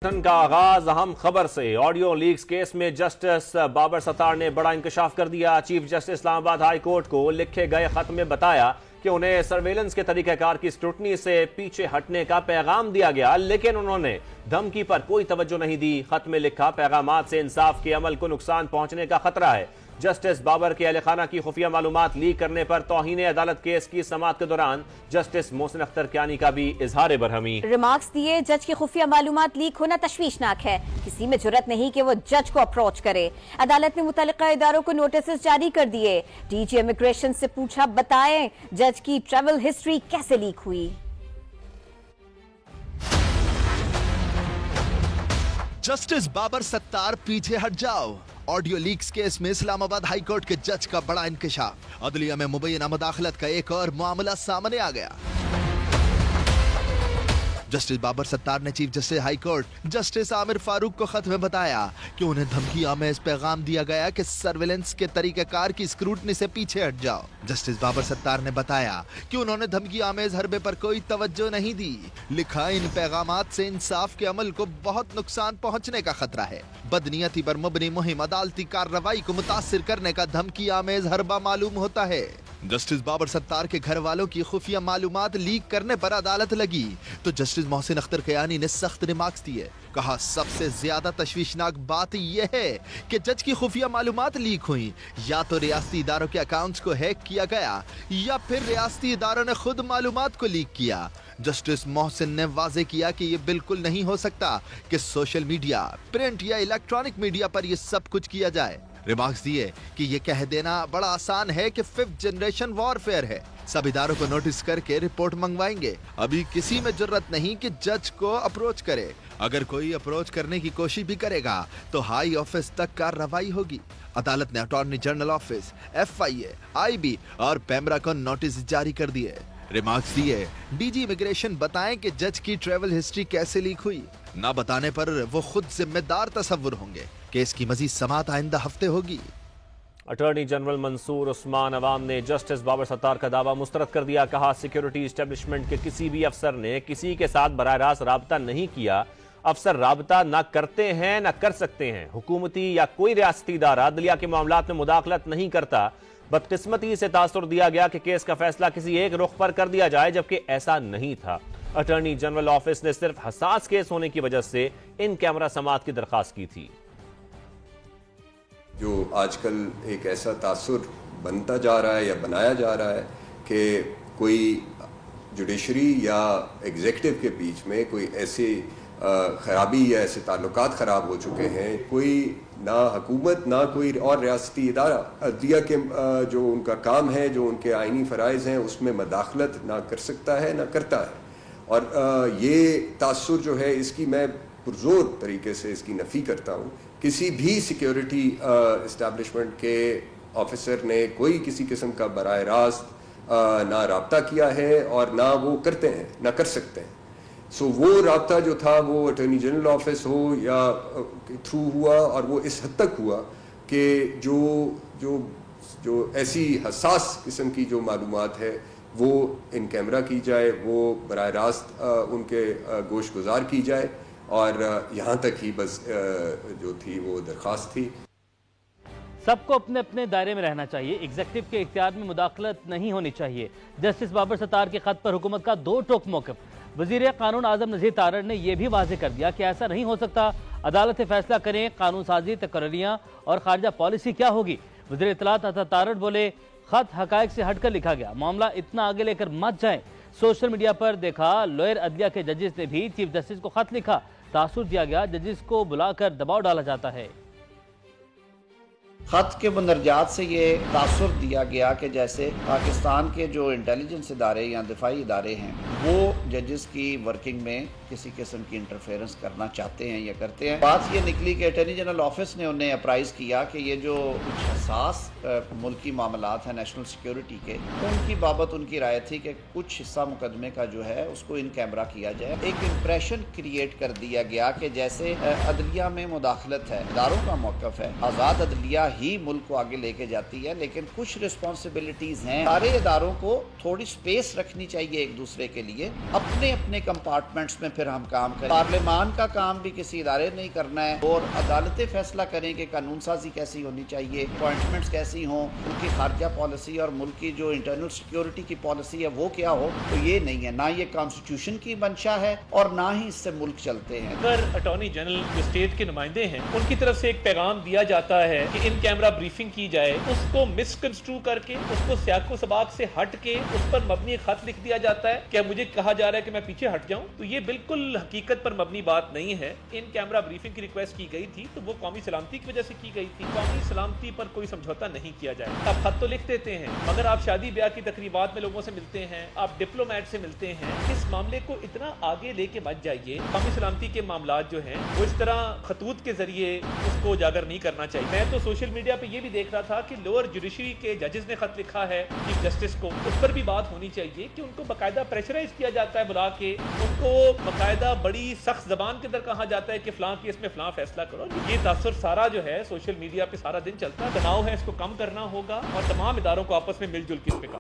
کا آغاز اہم خبر سے۔ آڈیو لیکس کیس میں جسٹس بابر ستار نے بڑا انکشاف کر دیا۔ چیف جسٹس اسلام آباد ہائی کورٹ کو لکھے گئے خط میں بتایا کہ انہیں سرویلنس کے طریقہ کار کی اسکروٹنی سے پیچھے ہٹنے کا پیغام دیا گیا، لیکن انہوں نے دھمکی پر کوئی توجہ نہیں دی۔ خط میں لکھا پیغامات سے انصاف کے عمل کو نقصان پہنچنے کا خطرہ ہے۔ جسٹس بابر کے اہل خانہ کی خفیہ معلومات لیک کرنے پر توہین عدالت کیس کی سماعت کے دوران جسٹس محسن اختر کیانی کا بھی اظہار برہمی۔ ریمارکس دیے، جج کی خفیہ معلومات لیک ہونا تشویشناک ہے، کسی میں جرت نہیں کہ وہ جج کو اپروچ کرے۔ عدالت نے متعلقہ اداروں کو نوٹسز جاری کر دیے۔ ڈی جی امیگریشن سے پوچھا، بتائیں جج کی ٹریول ہسٹری کیسے لیک ہوئی؟ جسٹس بابر ستار پیچھے ہٹ جاؤ۔ آڈیو لیکس کیس میں اسلام آباد ہائی کورٹ کے جج کا بڑا انکشاف۔ عدلیہ میں مبینہ مداخلت کا ایک اور معاملہ سامنے آ گیا۔ جسٹس بابر ستار نے chief justice high court justice Amir Farooq کو خط میں بتایا کہ انہیں دھمکی آمیز پیغام دیا گیا کہ سرویلنس کے طریقہ کار کی اسکروٹنی سے پیچھے ہٹ جاؤ۔ جسٹس بابر ستار نے بتایا کہ انہوں نے دھمکی آمیز حربے پر کوئی توجہ نہیں دی۔ لکھا، ان پیغامات سے انصاف کے عمل کو بہت نقصان پہنچنے کا خطرہ ہے۔ بدنیتی پر مبنی مہم عدالتی کارروائی کو متاثر کرنے کا دھمکی آمیز حربہ معلوم ہوتا ہے۔ جسٹس بابر ستار کے گھر والوں کی خفیہ معلومات لیک کرنے پر عدالت لگی تو جسٹس محسن اختر کیانی نے سخت ریمارکس دیے۔ کہا، سب سے زیادہ تشویشناک بات یہ ہے کہ جج کی خفیہ معلومات لیک ہوئیں، یا تو ریاستی اداروں کے اکاؤنٹس کو ہیک کیا گیا یا پھر ریاستی اداروں نے خود معلومات کو لیک کیا۔ جسٹس محسن نے واضح کیا کہ یہ بالکل نہیں ہو سکتا کہ سوشل میڈیا، پرنٹ یا الیکٹرانک میڈیا پر یہ سب کچھ کیا جائے۔ ریمارکس دیے کہ یہ کہہ دینا بڑا آسان ہے کہ 5th جنریشن وارفیئر ہے، سب اداروں کو نوٹس کر کے رپورٹ منگوائیں گے۔ ابھی کسی میں جرت نہیں کہ جج کو اپروچ کرے، اگر کوئی اپروچ کرنے کی کوشش بھی کرے گا تو ہائی آفس تک کارروائی ہوگی۔ عدالت نے attorney general office, FIA، IB اور پیمرا کو نوٹس جاری کر دیے۔ ریمارکس دیے، ڈی جی امیگریشن بتائیں کہ جج کی ٹریول ہسٹری کیسے لیک ہوئی۔ نہ بتانے پر وہ خود ذمہ دار تصور ہوں گے۔ کیس کی مزید سماعت آئندہ ہفتے ہوگی۔ اٹارنی جنرل منصور عثمان عوام نے جسٹس بابر ستار کا دعویٰ مسترد کر دیا۔ کہا، سیکیورٹی اسٹیبلشمنٹ کے کسی بھی افسر نے کسی کے ساتھ براہ راست رابطہ نہیں کیا۔ افسر رابطہ نہ کرتے ہیں نہ کر سکتے ہیں۔ حکومتی یا کوئی ریاستی ادارہ عدلیہ کے معاملات میں مداخلت نہیں کرتا۔ بدقسمتی سے تاثر دیا گیا کہ کیس کا فیصلہ کسی ایک رخ پر کر دیا جائے، جبکہ ایسا نہیں تھا۔ اٹارنی جنرل آفس نے صرف حساس کیس ہونے کی وجہ سے ان کیمرہ سماعت کی درخواست کی تھی۔ جو آج کل ایک ایسا تاثر بنتا جا رہا ہے یا بنایا جا رہا ہے کہ کوئی جوڈیشری یا ایگزیکٹو کے بیچ میں کوئی ایسی خرابی یا ایسے تعلقات خراب ہو چکے ہیں، کوئی نہ حکومت نہ کوئی اور ریاستی ادارہ عدلیہ کے جو ان کا کام ہے، جو ان کے آئینی فرائض ہیں، اس میں مداخلت نہ کر سکتا ہے نہ کرتا ہے۔ اور یہ تاثر جو ہے، اس کی میں پرزور طریقے سے اس کی نفی کرتا ہوں۔ کسی بھی سیکیورٹی اسٹیبلشمنٹ کے آفیسر نے کوئی کسی قسم کا براہ راست نہ رابطہ کیا ہے اور نہ وہ کرتے ہیں، نہ کر سکتے ہیں۔ وہ رابطہ جو تھا وہ اٹارنی جنرل آفس ہو یا تھرو ہوا، اور وہ اس حد تک ہوا کہ جو ایسی حساس قسم کی جو معلومات ہے وہ ان کیمرہ کی جائے، وہ براہ راست ان کے گوش گزار کی جائے، اور یہاں تک ہی بس جو تھی وہ درخواست تھی۔ سب کو اپنے اپنے دائرے میں رہنا چاہیے، ایگزیکٹو کے اختیار میں مداخلت نہیں ہونی چاہیے۔ جسٹس بابر ستار کے خط پر حکومت کا دو ٹوک موقف۔ وزیر قانون اعظم نذیر تارڑ نے یہ بھی واضح کر دیا کہ ایسا نہیں ہو سکتا، عدالت فیصلہ کریں، قانون سازی، تقرریاں اور خارجہ پالیسی کیا ہوگی۔ وزیر اطلاعات تارڑ بولے، خط حقائق سے ہٹ کر لکھا گیا، معاملہ اتنا آگے لے کر مت جائیں۔ سوشل میڈیا پر دیکھا، لوئر عدلیہ کے ججز نے بھی چیف جسٹس کو خط لکھا، تاثر دیا گیا، ججز کو بلا کر دباؤ ڈالا جاتا ہے۔ خط کے مندرجات سے یہ تاثر دیا گیا کہ جیسے پاکستان کے جو انٹیلیجنس ادارے یا دفاعی ادارے ہیں وہ ججز کی ورکنگ میں کسی قسم کی انٹرفیرنس کرنا چاہتے ہیں یا کرتے ہیں۔ بات یہ نکلی کہ اٹارنی جنرل آفس نے انہیں اپرائز کیا کہ یہ جو کچھ حساس ملکی معاملات ہیں نیشنل سیکیورٹی کے، ان کی بابت ان کی رائے تھی کہ کچھ حصہ مقدمے کا جو ہے اس کو ان کیمرہ کیا جائے۔ ایک امپریشن کریٹ کر دیا گیا کہ جیسے عدلیہ میں مداخلت ہے، اداروں کا موقف ہے، آزاد عدلیہ ہی ملک کو آگے لے کے جاتی ہے، لیکن کچھ رسپانسبلٹیز ہیں، سارے اداروں کو تھوڑی سپیس رکھنی چاہیے ایک دوسرے کے لیے، اپنے اپنے کمپارٹمنٹس میں پھر ہم کام کریں۔ پارلیمان کا کام بھی کسی ادارے نہیں کرنا ہے، اور عدالتیں فیصلہ کریں کہ قانون سازی کیسی ہونی چاہیے، اپوائنٹمنٹس کیسی ہوں، ملک کی خارجہ پالیسی اور ملک کی جو انٹرنل سیکیورٹی کی پالیسی ہے وہ کیا ہو، تو یہ نہیں ہے، نہ یہ کانسٹیٹیوشن کی منشا ہے اور نہ ہی اس سے ملک چلتے ہیں۔ اگر اٹارنی جنرل جو اسٹیٹ کے نمائندے ہیں ان کی طرف سے ایک پیغام دیا جاتا ہے کہ ان کیمرہ بریفنگ کی جائے، اس کو مس کنسٹرو کر کے، اس کو سیاق و سباق سے ہٹ کے اس پر مبنی خط لکھ دیا جاتا ہے کہ مجھے کہا جا رہا ہے کہ میں پیچھے ہٹ جاؤں، تو یہ بالکل حقیقت پر مبنی بات نہیں ہے۔ ان کیمرہ بریفنگ کی ریکویسٹ کی گئی تھی تو وہ قومی سلامتی کی وجہ سے کی گئی تھی، قومی سلامتی پر کوئی سمجھوتا نہیں کیا جائے۔ آپ خط تو لکھ دیتے ہیں، مگر آپ شادی بیاہ کی تقریبات میں لوگوں سے ملتے ہیں، آپ ڈپلومیٹ سے ملتے ہیں، اس معاملے کو اتنا آگے لے کے مت جائیے۔ قومی سلامتی کے معاملات جو ہیں وہ اس طرح خطوط کے ذریعے اس کو اجاگر نہیں کرنا چاہیے۔ میں تو سوشل میڈیا پہ یہ بھی دیکھ رہا تھا کہ لوور جوڈیشری کے ججز نے خط لکھا ہے چیف جسٹس کو، اس پر بھی بات ہونی چاہیے کہ ان کو باقاعدہ پریشرائز کیا جاتا ہے، بلا کے ان کو باقاعدہ بڑی سخت زبان کے اندر کہا جاتا ہے کہ فلاں کیس میں فلاں فیصلہ کرو۔ یہ تاثر سارا جو ہے سوشل میڈیا پہ سارا دن چلتا ہے، تناؤ ہے، اس کو کم کرنا ہوگا اور تمام اداروں کو آپس میں مل جل کے اس پہ